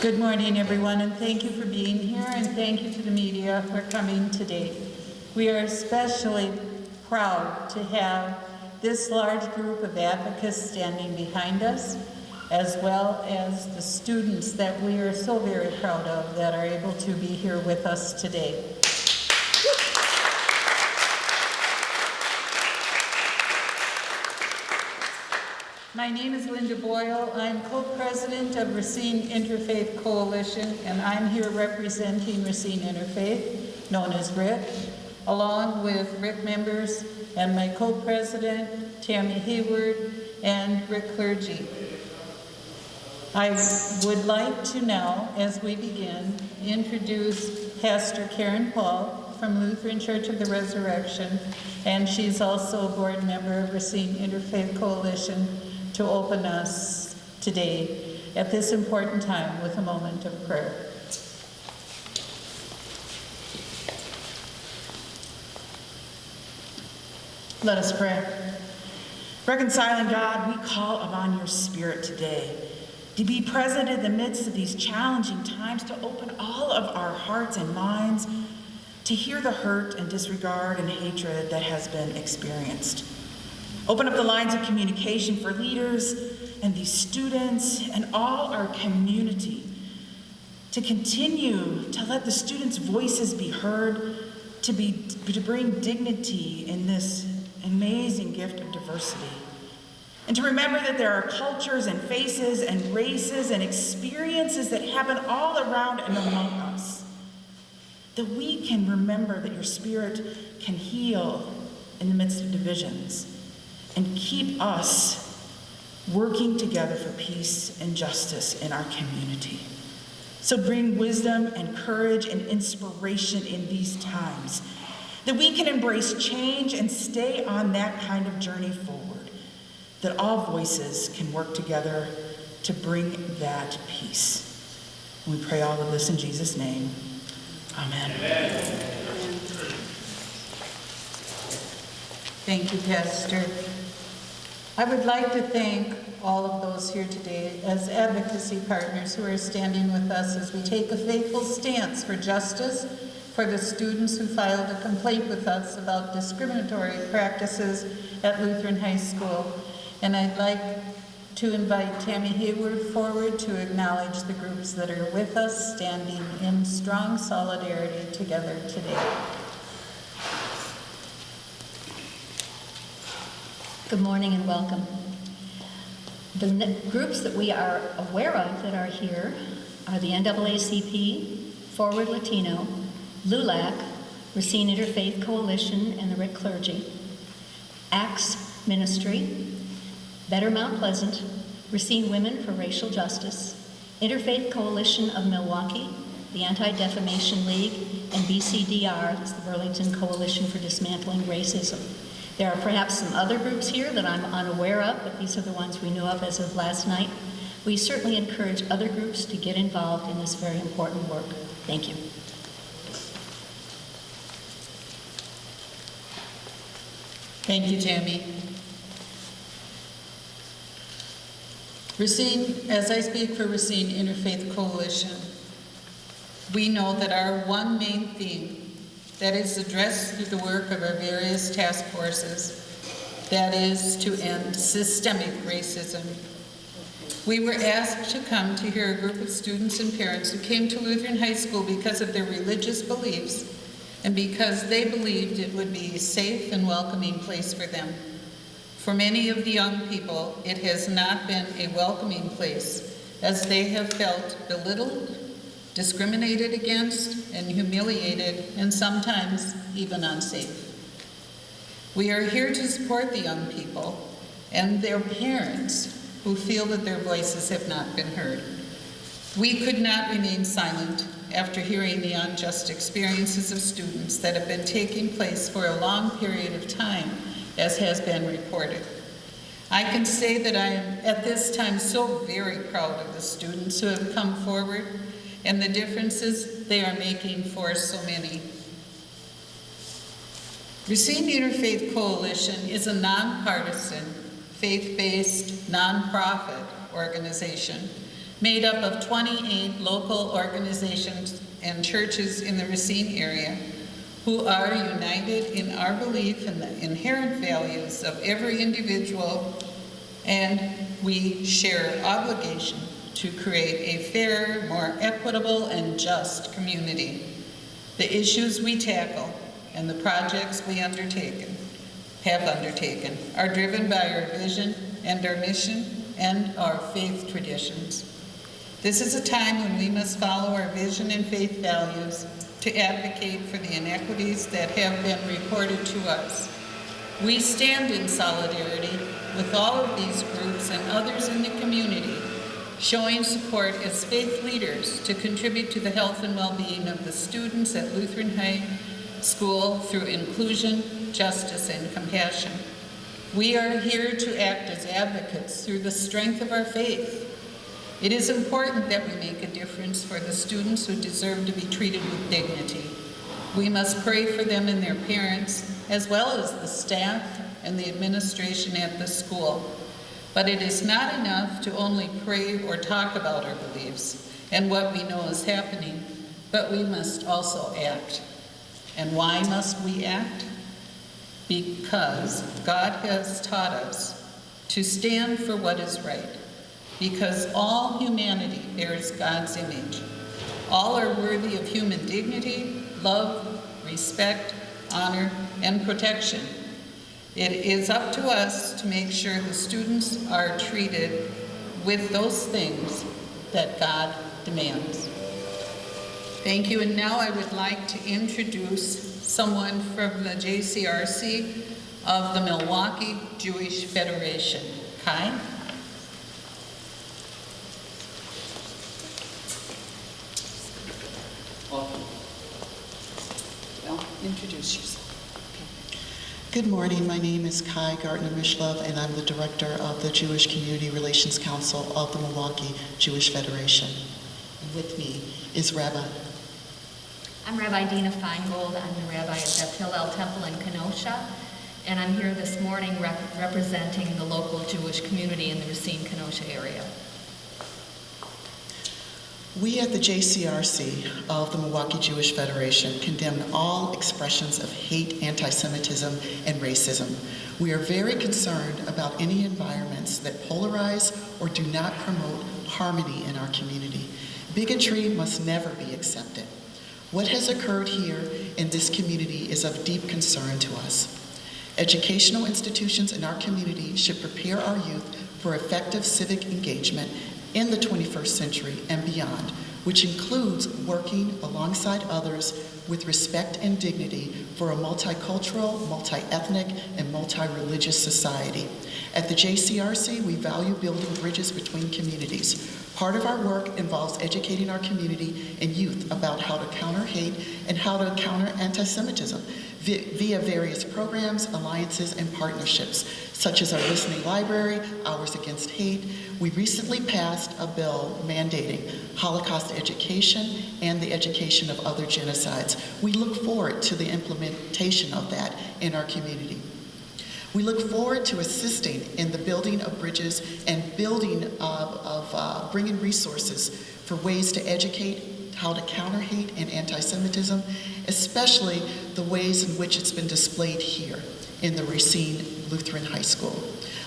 Good morning, everyone, and thank you for being here, and thank you to the media for coming today. We are especially proud to have this large group of advocates standing behind us, as well as the students that we are so very proud of that are able to be here with us today. My name is Linda Boyle. I'm co-president of Racine Interfaith Coalition, and I'm here representing Racine Interfaith, known as RIC, along with RIC members and my co-president, Tammy Hayward, and RIC clergy. I would like to now, as we begin, introduce Pastor Karen Paul from Lutheran Church of the Resurrection, and she's also a board member of Racine Interfaith Coalition, to open us today at this important time with a moment of prayer. Let us pray. Reconciling God, we call upon your Spirit today to be present in the midst of these challenging times, to open all of our hearts and minds to hear the hurt and disregard and hatred that has been experienced. Open up the lines of communication for leaders and these students and all our community to continue to let the students' voices be heard, to bring dignity in this amazing gift of diversity. And to remember that there are cultures and faces and races and experiences that happen all around and among us. That we can remember that your Spirit can heal in the midst of divisions and keep us working together for peace and justice in our community. So bring wisdom and courage and inspiration in these times, that we can embrace change and stay on that kind of journey forward, that all voices can work together to bring that peace. We pray all of this in Jesus' name. Amen. Amen. Thank you, Pastor. I would like to thank all of those here today as advocacy partners who are standing with us as we take a faithful stance for justice for the students who filed a complaint with us about discriminatory practices at Lutheran High School. And I'd like to invite Tammy Hayward forward to acknowledge the groups that are with us, standing in strong solidarity together today. Good morning and welcome. The groups that we are aware of that are here are the NAACP, Forward Latino, LULAC, Racine Interfaith Coalition, and the RIC clergy, ACTS Ministry, Better Mount Pleasant, Racine Women for Racial Justice, Interfaith Coalition of Milwaukee, the Anti-Defamation League, and BCDR, that's the Burlington Coalition for Dismantling Racism. There are perhaps some other groups here that I'm unaware of, but these are the ones we knew of as of last night. We certainly encourage other groups to get involved in this very important work. Thank you. Thank you, Tammy. Racine, as I speak for Racine Interfaith Coalition, we know that our one main theme that is addressed through the work of our various task forces, that is to end systemic racism. We were asked to come to hear a group of students and parents who came to Lutheran High School because of their religious beliefs and because they believed it would be a safe and welcoming place for them. For many of the young people, it has not been a welcoming place, as they have felt belittled, discriminated against, and humiliated, and sometimes even unsafe. We are here to support the young people and their parents who feel that their voices have not been heard. We could not remain silent after hearing the unjust experiences of students that have been taking place for a long period of time, as has been reported. I can say that I am at this time so very proud of the students who have come forward and the differences they are making for so many. Racine Interfaith Coalition is a nonpartisan, faith-based, nonprofit organization made up of 28 local organizations and churches in the Racine area who are united in our belief in the inherent values of every individual, and we share obligation to create a fair, more equitable, and just community. The issues we tackle and the projects we have undertaken are driven by our vision and our mission and our faith traditions. This is a time when we must follow our vision and faith values to advocate for the inequities that have been reported to us. We stand in solidarity with all of these groups and others in the community, showing support as faith leaders to contribute to the health and well-being of the students at Lutheran High School through inclusion, justice, and compassion. We are here to act as advocates through the strength of our faith. It is important that we make a difference for the students who deserve to be treated with dignity. We must pray for them and their parents, as well as the staff and the administration at the school. But it is not enough to only pray or talk about our beliefs and what we know is happening, but we must also act. And why must we act? Because God has taught us to stand for what is right. Because all humanity bears God's image. All are worthy of human dignity, love, respect, honor, and protection. It is up to us to make sure the students are treated with those things that God demands. Thank you, and now I would like to introduce someone from the JCRC of the Milwaukee Jewish Federation. Kai? Well, introduce yourself. Good morning. My name is Kai Gartner-Mishlove, and I'm the director of the Jewish Community Relations Council of the Milwaukee Jewish Federation. And with me is Rabbi. I'm Rabbi Dina Feingold. I'm the rabbi at Beth Hillel Temple in Kenosha, and I'm here this morning representing the local Jewish community in the Racine-Kenosha area. We at the JCRC of the Milwaukee Jewish Federation condemn all expressions of hate, anti-Semitism, and racism. We are very concerned about any environments that polarize or do not promote harmony in our community. Bigotry must never be accepted. What has occurred here in this community is of deep concern to us. Educational institutions in our community should prepare our youth for effective civic engagement in the 21st century and beyond, which includes working alongside others with respect and dignity for a multicultural, multi-ethnic, and multi-religious society. At the JCRC, we value building bridges between communities. Part of our work involves educating our community and youth about how to counter hate and how to counter anti-Semitism via various programs, alliances, and partnerships, such as our listening library, Hours Against Hate. We recently passed a bill mandating Holocaust education and the education of other genocides. We look forward to the implementation of that in our community. We look forward to assisting in the building of bridges and building bringing resources for ways to educate how to counter hate and anti-Semitism, especially the ways in which it's been displayed here in the Racine Lutheran High School.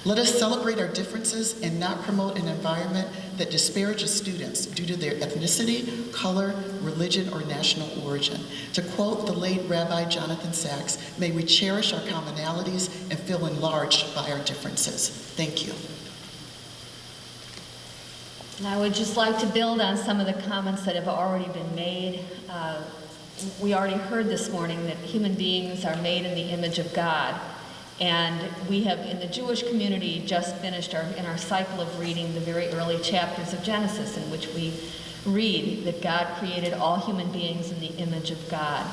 Let us celebrate our differences and not promote an environment that disparages students due to their ethnicity, color, religion, or national origin. To quote the late Rabbi Jonathan Sachs, may we cherish our commonalities and feel enlarged by our differences. Thank you. And I would just like to build on some of the comments that have already been made. We already heard this morning that human beings are made in the image of God. And we have, in the Jewish community, just finished in our cycle of reading the very early chapters of Genesis, in which we read that God created all human beings in the image of God.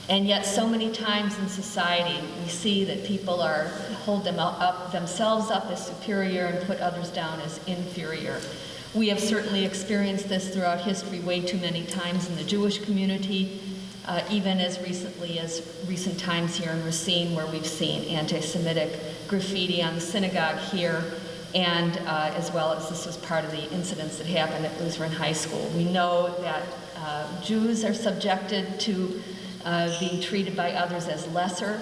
And yet so many times in society, we see that people hold themselves up as superior and put others down as inferior. We have certainly experienced this throughout history way too many times in the Jewish community, even as recently as recent times here in Racine, where we've seen anti-Semitic graffiti on the synagogue here, and as well as this was part of the incidents that happened at Lutheran High School. We know that Jews are subjected to being treated by others as lesser,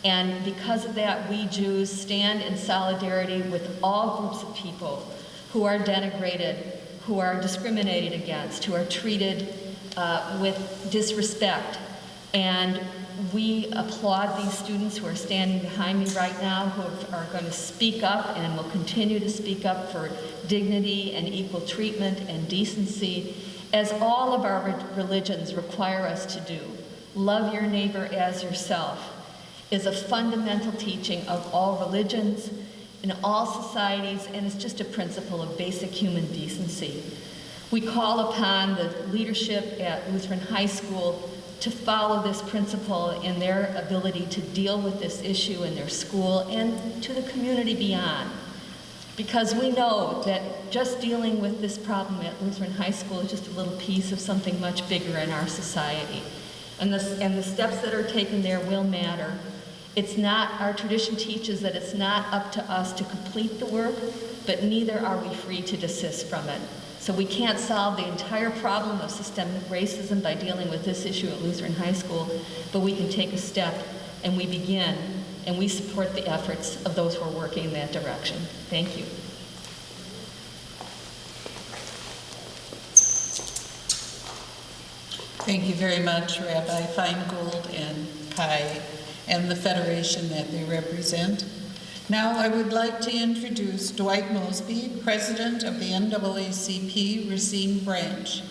and because of that, we Jews stand in solidarity with all groups of people who are denigrated, who are discriminated against, who are treated with disrespect. And we applaud these students who are standing behind me right now, who are going to speak up and will continue to speak up for dignity and equal treatment and decency, as all of our religions require us to do. Love your neighbor as yourself is a fundamental teaching of all religions, in all societies, and it's just a principle of basic human decency. We call upon the leadership at Lutheran High School to follow this principle in their ability to deal with this issue in their school and to the community beyond. Because we know that just dealing with this problem at Lutheran High School is just a little piece of something much bigger in our society. And the steps that are taken there will matter. It's not, our tradition teaches that it's not up to us to complete the work, but neither are we free to desist from it. So we can't solve the entire problem of systemic racism by dealing with this issue at Lutheran High School, but we can take a step, and we begin, and we support the efforts of those who are working in that direction. Thank you. Thank you very much, Rabbi Feingold and Kai, and the Federation that they represent. Now I would like to introduce Dwight Mosby, President of the NAACP Racine Branch.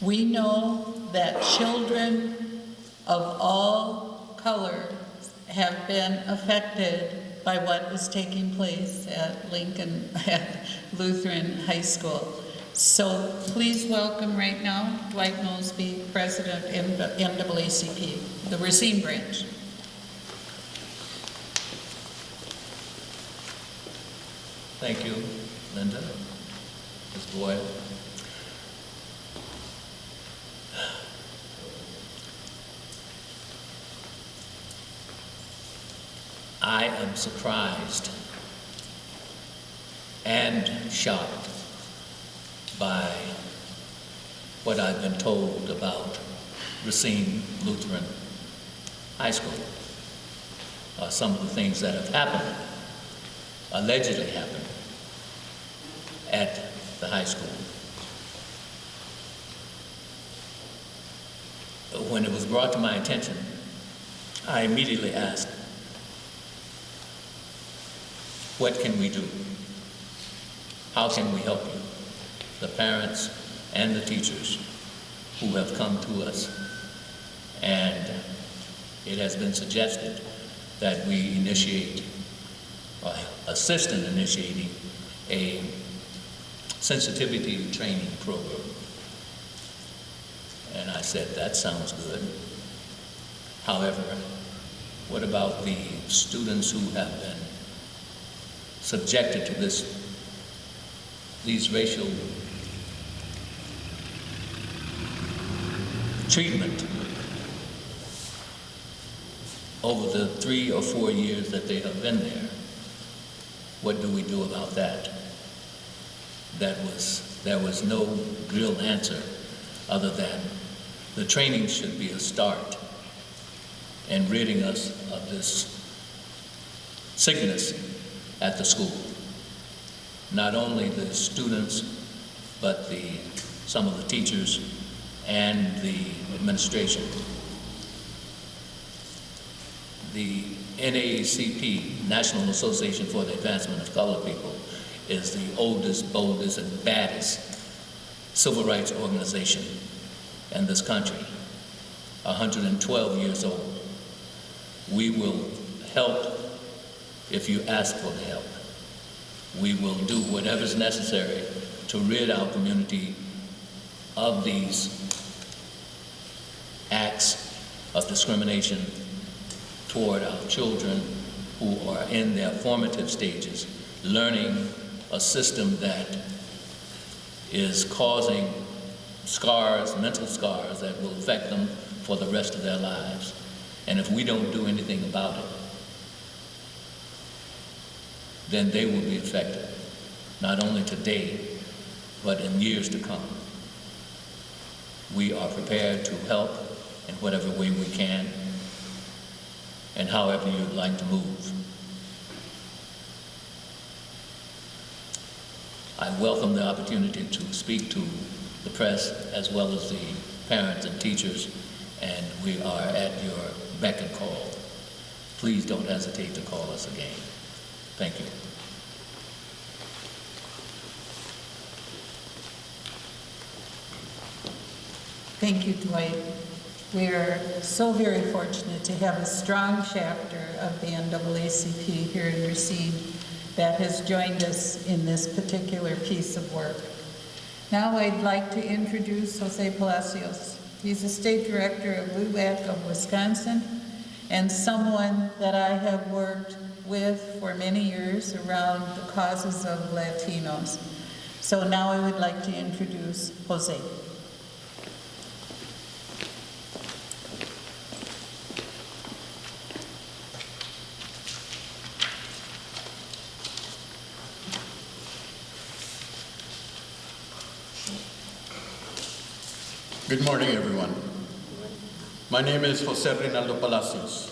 We know that children of all color have been affected by what is taking place at Lutheran High School. So please welcome right now Dwight Mosby, President of NAACP, the Racine Branch. Thank you, Linda, Ms. Boyle. I am surprised and shocked by what I've been told about Racine Lutheran High School. Some of the things that have happened, allegedly happened, at the high school. When it was brought to my attention, I immediately asked, what can we do? How can we help you? The parents and the teachers who have come to us. And it has been suggested that we initiate, assist in initiating a sensitivity training program. And I said, that sounds good. However, what about the students who have been subjected to these racial treatment over the 3 or 4 years that they have been there? What do we do about that? There was no real answer other than the training should be a start in ridding us of this sickness at the school. Not only the students, but some of the teachers and the administration. The NAACP, National Association for the Advancement of Colored People, is the oldest, boldest, and baddest civil rights organization in this country, 112 years old. We will help if you ask for the help. We will do whatever's necessary to rid our community of these acts of discrimination toward our children who are in their formative stages, learning a system that is causing scars, mental scars, that will affect them for the rest of their lives. And if we don't do anything about it, then they will be affected. not only today, but in years to come. We are prepared to help in whatever way we can and however you'd like to move. I welcome the opportunity to speak to the press as well as the parents and teachers, and we are at your beck and call. Please don't hesitate to call us again. Thank you. Thank you, Dwight. We are so very fortunate to have a strong chapter of the NAACP here in Racine that has joined us in this particular piece of work. Now I'd like to introduce Jose Palacios. He's the state director of LULAC of Wisconsin and someone that I have worked with for many years around the causes of Latinos. So now I would like to introduce Jose. Good morning, everyone. My name is Jose Renaldo Palacios,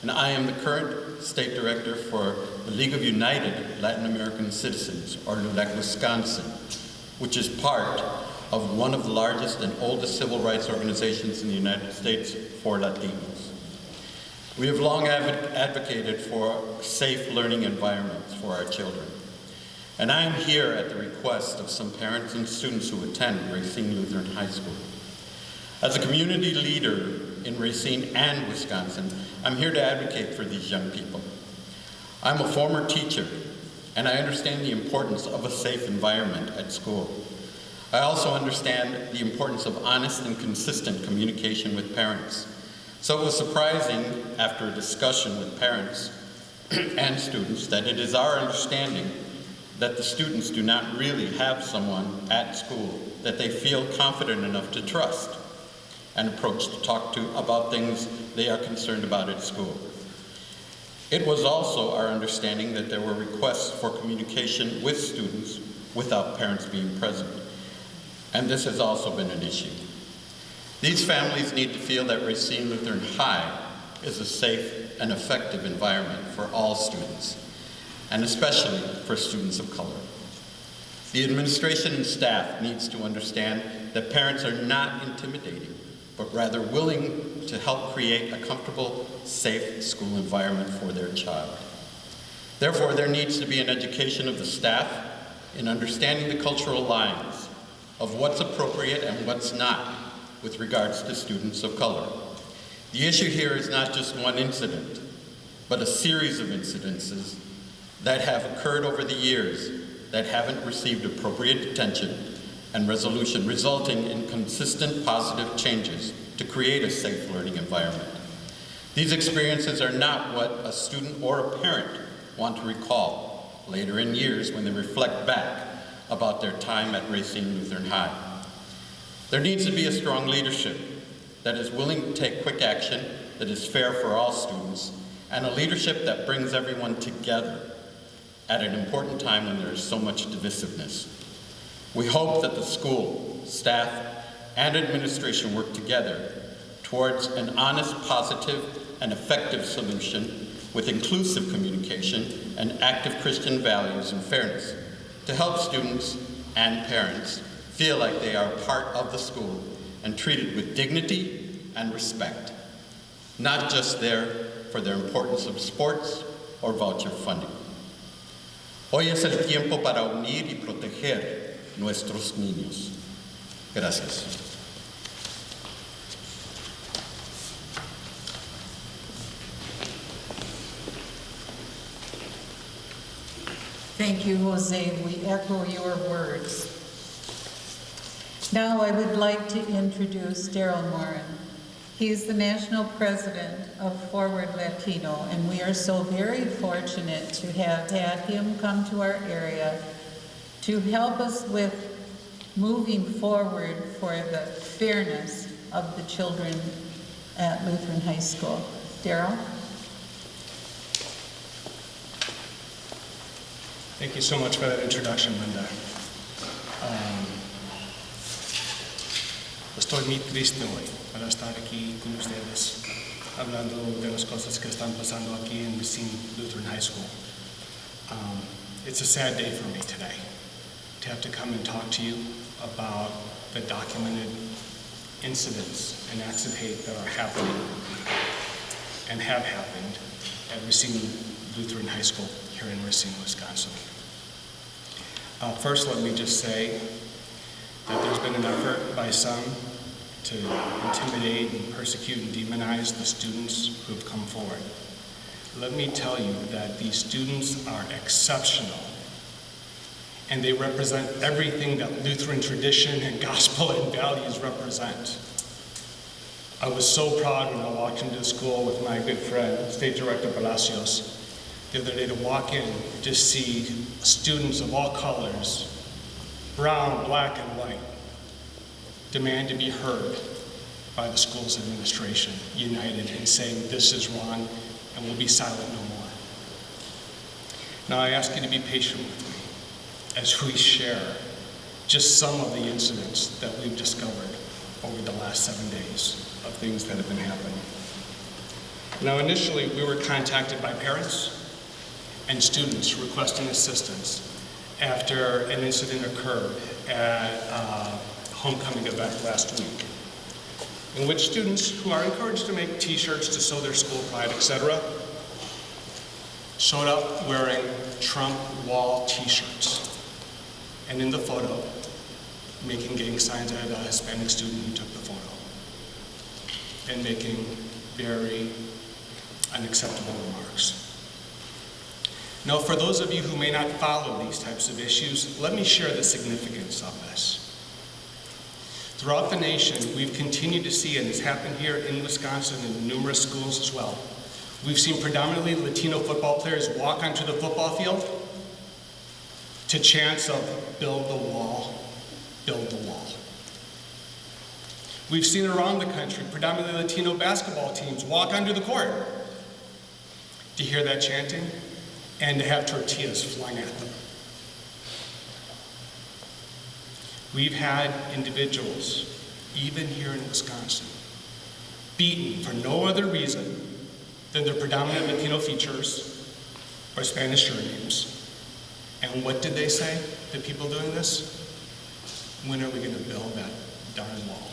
and I am the current state director for the League of United Latin American Citizens, or LULAC Wisconsin, which is part of one of the largest and oldest civil rights organizations in the United States for Latinos. We have long advocated for safe learning environments for our children. And I am here at the request of some parents and students who attend Racine Lutheran High School. As a community leader in Racine and Wisconsin, I'm here to advocate for these young people. I'm a former teacher, and I understand the importance of a safe environment at school. I also understand the importance of honest and consistent communication with parents. So it was surprising, after a discussion with parents and students, that it is our understanding that the students do not really have someone at school that they feel confident enough to trust and approach to talk to about things they are concerned about at school. It was also our understanding that there were requests for communication with students without parents being present, and this has also been an issue. These families need to feel that Racine Lutheran High is a safe and effective environment for all students, and especially for students of color. The administration and staff needs to understand that parents are not intimidating, but rather willing to help create a comfortable, safe school environment for their child. Therefore, there needs to be an education of the staff in understanding the cultural lines of what's appropriate and what's not with regards to students of color. The issue here is not just one incident, but a series of incidences that have occurred over the years that haven't received appropriate attention and resolution, resulting in consistent positive changes to create a safe learning environment. These experiences are not what a student or a parent want to recall later in years when they reflect back about their time at Racine Lutheran High. There needs to be a strong leadership that is willing to take quick action, that is fair for all students, and a leadership that brings everyone together at an important time when there is so much divisiveness. We hope that the school, staff, and administration work together towards an honest, positive, and effective solution with inclusive communication and active Christian values and fairness to help students and parents feel like they are part of the school and treated with dignity and respect, not just there for their importance of sports or voucher funding. Hoy es el tiempo para unir y proteger nuestros niños. Gracias. Thank you, Jose. We echo your words. Now I would like to introduce Daryl Morin. He is the national president of Forward Latino, and we are so very fortunate to have had him come to our area to help us with moving forward for the fairness of the children at Lutheran High School. Daryl? Thank you so much for that introduction, Linda. Estoy muy triste hoy para estar aquí con ustedes, hablando de las cosas que están pasando aquí en Racine Lutheran High School. It's a sad day for me today to have to come and talk to you about the documented incidents and acts of hate that are happening and have happened at Racine Lutheran High School here in Racine, Wisconsin. First, let me just say that there's been an effort by some to intimidate and persecute and demonize the students who have come forward. Let me tell you that these students are exceptional, and they represent everything that Lutheran tradition and gospel and values represent. I was so proud when I walked into the school with my good friend, State Director Palacios, the other day to walk in, just see students of all colors, brown, black, and white, demand to be heard by the school's administration, united in saying this is wrong and we'll be silent no more. Now I ask you to be patient with me as we share just some of the incidents that we've discovered over the last 7 days of things that have been happening. Now initially we were contacted by parents and students requesting assistance after an incident occurred at a homecoming event last week, in which students who are encouraged to make t-shirts to show their school pride, etc., showed up wearing Trump wall t-shirts. And in the photo, making gang signs at a Hispanic student who took the photo, and making very unacceptable remarks. Now, for those of you who may not follow these types of issues, let me share the significance of this. Throughout the nation, we've continued to see, and it's happened here in Wisconsin in numerous schools as well, we've seen predominantly Latino football players walk onto the football field to chants of build the wall, build the wall. We've seen around the country predominantly Latino basketball teams walk onto the court to hear that chanting and to have tortillas flung at them. We've had individuals, even here in Wisconsin, beaten for no other reason than their predominant Latino features or Spanish surnames. And what did they say, the people doing this? When are we going to build that darn wall?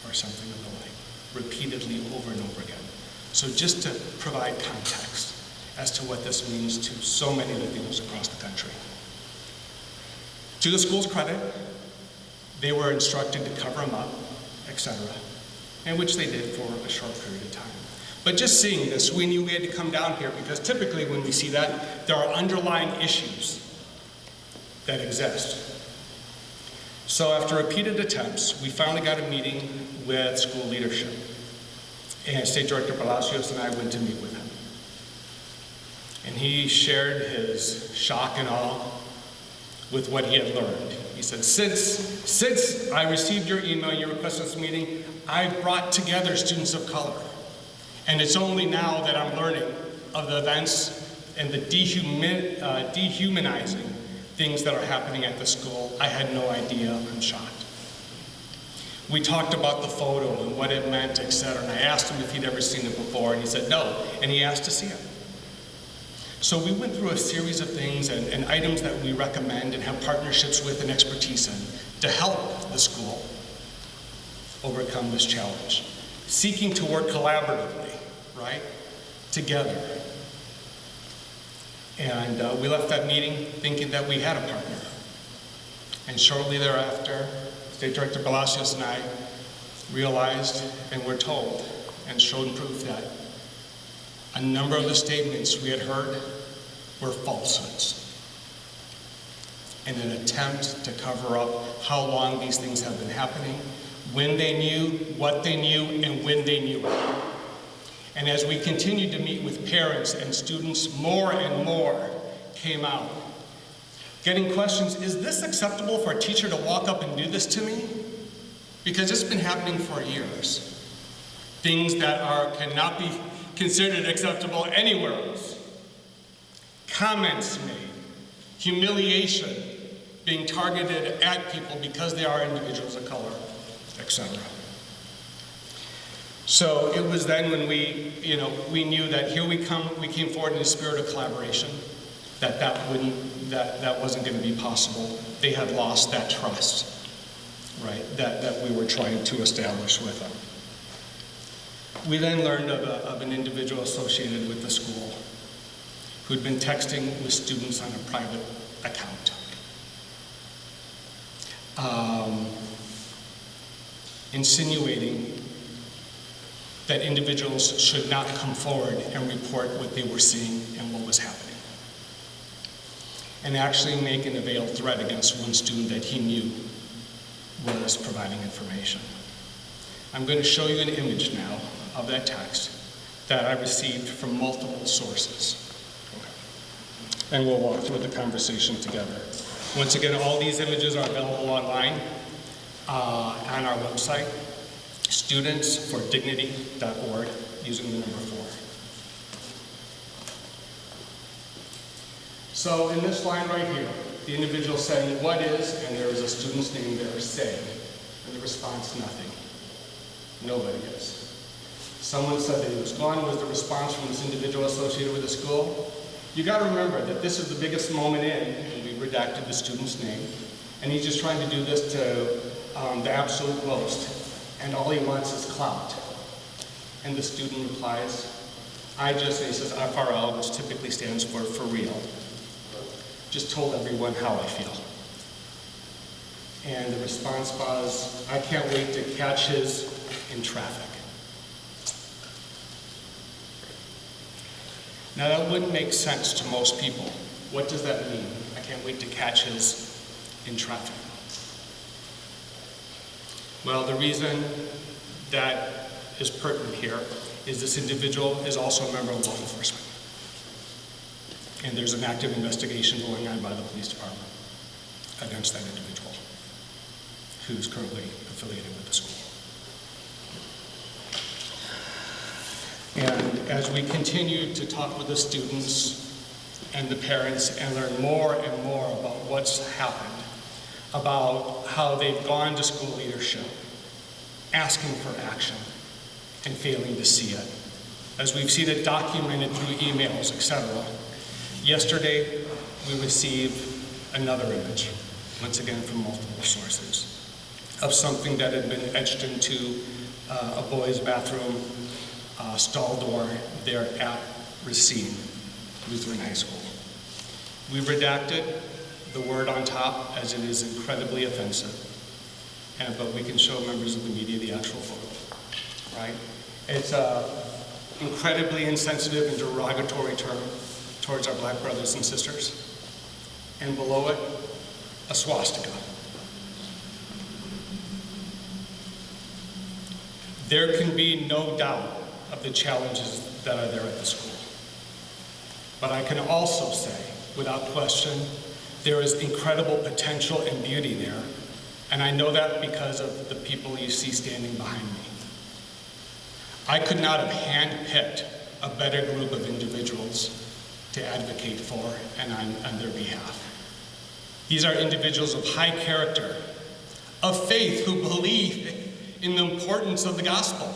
Or something of the like, repeatedly over and over again. So just to provide context as to what this means to so many Latinos across the country. To the school's credit, they were instructed to cover them up, etc., and which they did for a short period of time. But just seeing this, we knew we had to come down here because typically when we see that, there are underlying issues that exist. So after repeated attempts, we finally got a meeting with school leadership. And State Director Palacios and I went to meet with him. And he shared his shock and awe with what he had learned. He said, since I received your email, your request for this meeting, I've brought together students of color. And it's only now that I'm learning of the events and the dehumanizing things that are happening at the school. I had no idea. I'm shocked. We talked about the photo and what it meant, etc. And I asked him if he'd ever seen it before, and he said no, and he asked to see it. So we went through a series of things and items that we recommend and have partnerships with and expertise in to help the school overcome this challenge, seeking to work collaboratively, right, together. And we left that meeting thinking that we had a partner. And shortly thereafter, State Director Palacios and I realized and were told and showed proof that a number of the statements we had heard were falsehoods in an attempt to cover up how long these things have been happening, when they knew, what they knew, and when they knew it. And as we continued to meet with parents and students, more and more came out. Getting questions, is this acceptable for a teacher to walk up and do this to me? Because it's been happening for years. Things that cannot be considered acceptable anywhere else. Comments made, humiliation being targeted at people because they are individuals of color, etc. So it was then when we knew that here we came forward in a spirit of collaboration, that wasn't going to be possible. They had lost that trust, right, that we were trying to establish with them. We then learned of an individual associated with the school who'd been texting with students on a private account. Insinuating that individuals should not come forward and report what they were seeing and what was happening. And actually making a veiled threat against one student that he knew was providing information. I'm going to show you an image now of that text that I received from multiple sources. And we'll walk through the conversation together. Once again, all these images are available online on our website, Students4Dignity.org, using the number 4. So in this line right here, the individual saying, "What is," and there is a student's name there, "saying," and the response, "Nothing." Nobody is. Someone said that he was gone, was the response from this individual associated with the school. You got to remember that this is the biggest moment in, and we redacted the student's name, and he's just trying to do this to the absolute most, and all he wants is clout. And the student replies, and he says FRL, which typically stands for real. Just told everyone how I feel. And the response was, "I can't wait to catch his in traffic." Now that wouldn't make sense to most people. What does that mean? I can't wait to catch his in traffic. Well, the reason that is pertinent here is this individual is also a member of law enforcement. And there's an active investigation going on by the police department against that individual who's currently affiliated with the school. And as we continue to talk with the students and the parents and learn more and more about what's happened, about how they've gone to school leadership, asking for action and failing to see it, as we've seen it documented through emails, etc. Yesterday, we received another image, once again from multiple sources, of something that had been etched into a boys' bathroom stall door there at Racine Lutheran High School. We redacted the word on top as it is incredibly offensive, but we can show members of the media the actual photo, right? It's an incredibly insensitive and derogatory term towards our black brothers and sisters, and below it, a swastika. There can be no doubt of the challenges that are there at the school. But I can also say, without question, there is incredible potential and beauty there, and I know that because of the people you see standing behind me. I could not have handpicked a better group of individuals to advocate for and on their behalf. These are individuals of high character, of faith, who believe in the importance of the gospel,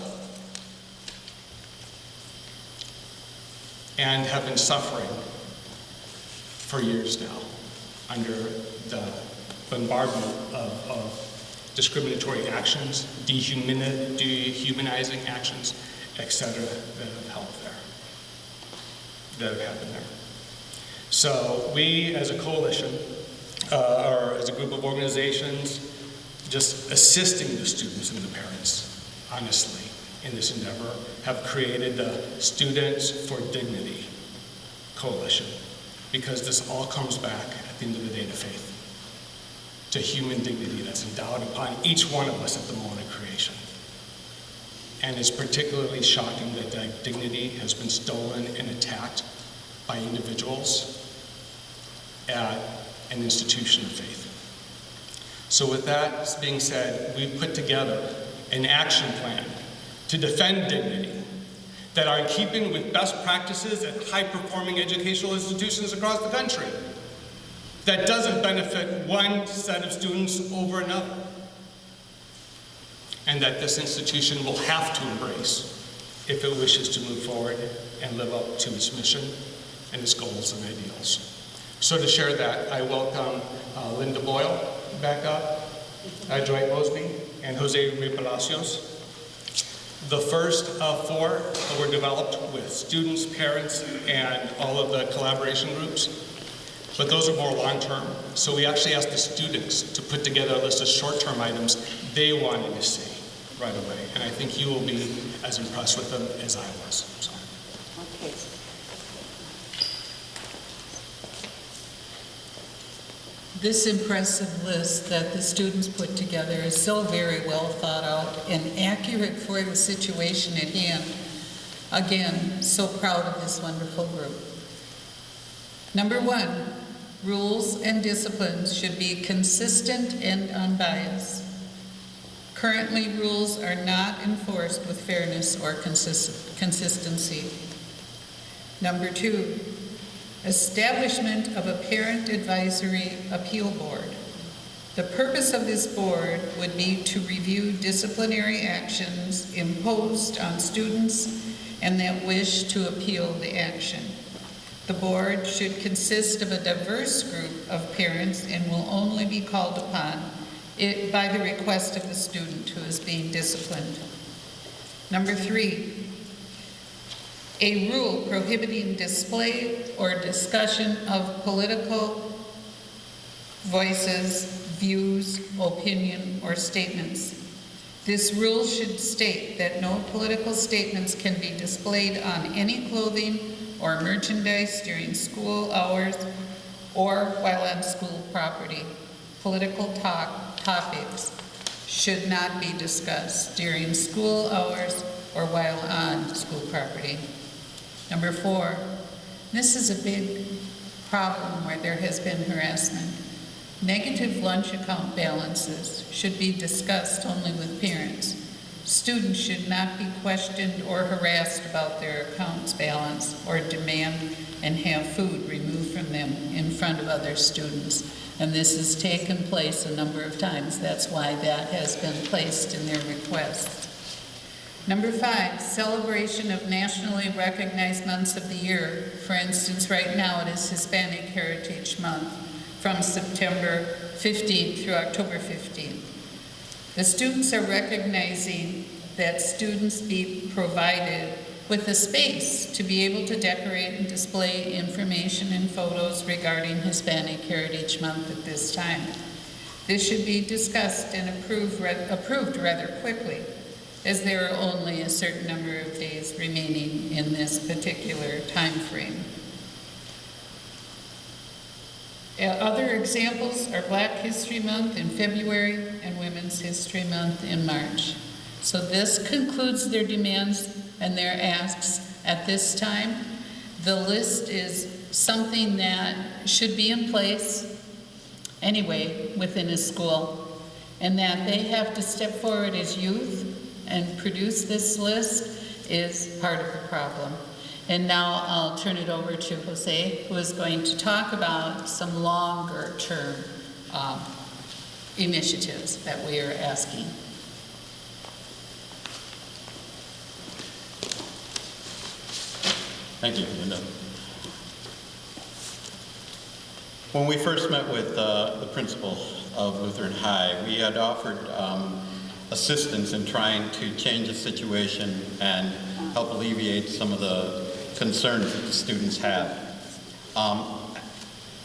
and have been suffering for years now under the bombardment of discriminatory actions, dehumanizing actions, etc., that have happened there. So we, as a coalition, or as a group of organizations, just assisting the students and the parents, honestly, in this endeavor, have created the Students4Dignity coalition, because this all comes back at the end of the day to faith, to human dignity that's endowed upon each one of us at the moment of creation. And it's particularly shocking that that dignity has been stolen and attacked by individuals at an institution of faith. So with that being said, we've put together an action plan to defend dignity that are in keeping with best practices at high-performing educational institutions across the country. that doesn't benefit one set of students over another, and that this institution will have to embrace if it wishes to move forward and live up to its mission and its goals and ideals. So to share that, I welcome Linda Boyle back up, Dwight Mosby, and Jose Palacios. The first four were developed with students, parents, and all of the collaboration groups, but those are more long-term. So we actually asked the students to put together a list of short-term items they wanted to see right away, and I think you will be as impressed with them as I was. So. Okay. This impressive list that the students put together is so very well thought out and accurate for the situation at hand. Again, so proud of this wonderful group. Number 1, rules and disciplines should be consistent and unbiased. Currently, rules are not enforced with fairness or consistency. Number 2, establishment of a parent advisory appeal board. The purpose of this board would be to review disciplinary actions imposed on students and that wish to appeal the action. The board should consist of a diverse group of parents and will only be called upon by the request of the student who is being disciplined. Number 3, a rule prohibiting display or discussion of political voices, views, opinion, or statements. This rule should state that no political statements can be displayed on any clothing or merchandise during school hours or while on school property. Political topics should not be discussed during school hours or while on school property. Number 4, this is a big problem where there has been harassment. Negative lunch account balances should be discussed only with parents. Students should not be questioned or harassed about their account's balance or demand and have food removed from them in front of other students. And this has taken place a number of times. That's why that has been placed in their request. Number 5, celebration of nationally recognized months of the year. For instance, right now it is Hispanic Heritage Month from September 15th through October 15th. The students are recognizing that students be provided with a space to be able to decorate and display information and photos regarding Hispanic Heritage Month at this time. This should be discussed and approved rather quickly, as there are only a certain number of days remaining in this particular time frame. Other examples are Black History Month in February and Women's History Month in March. So this concludes their demands and their asks at this time. The list is something that should be in place anyway within a school, and that they have to step forward as youth and produce this list is part of the problem. And now I'll turn it over to Jose, who is going to talk about some longer term initiatives that we are asking. Thank you, Linda. When we first met with the principal of Lutheran High, we had offered assistance in trying to change the situation and help alleviate some of the concerns that the students have.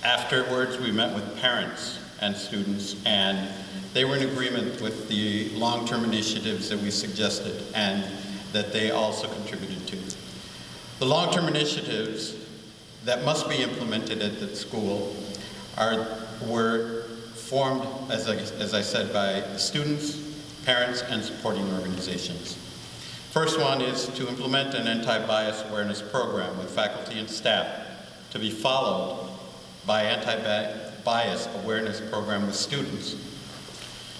Afterwards, we met with parents and students, and they were in agreement with the long-term initiatives that we suggested and that they also contributed to. The long-term initiatives that must be implemented at the school were formed, as I said, by students, parents, and supporting organizations. First one is to implement an anti-bias awareness program with faculty and staff, to be followed by anti-bias awareness program with students.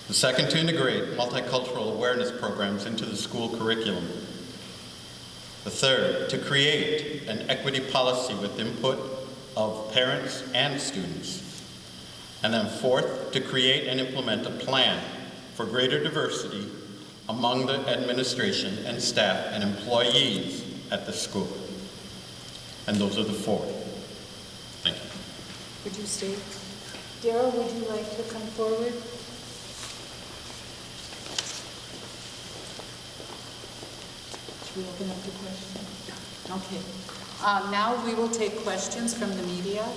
The second, to integrate multicultural awareness programs into the school curriculum. The third, to create an equity policy with input of parents and students. And then fourth, to create and implement a plan for greater diversity among the administration and staff and employees at the school. And those are the four. Thank you. Would you state? Daryl, would you like to come forward? Should we open up to questions? Okay. Now we will take questions from the media.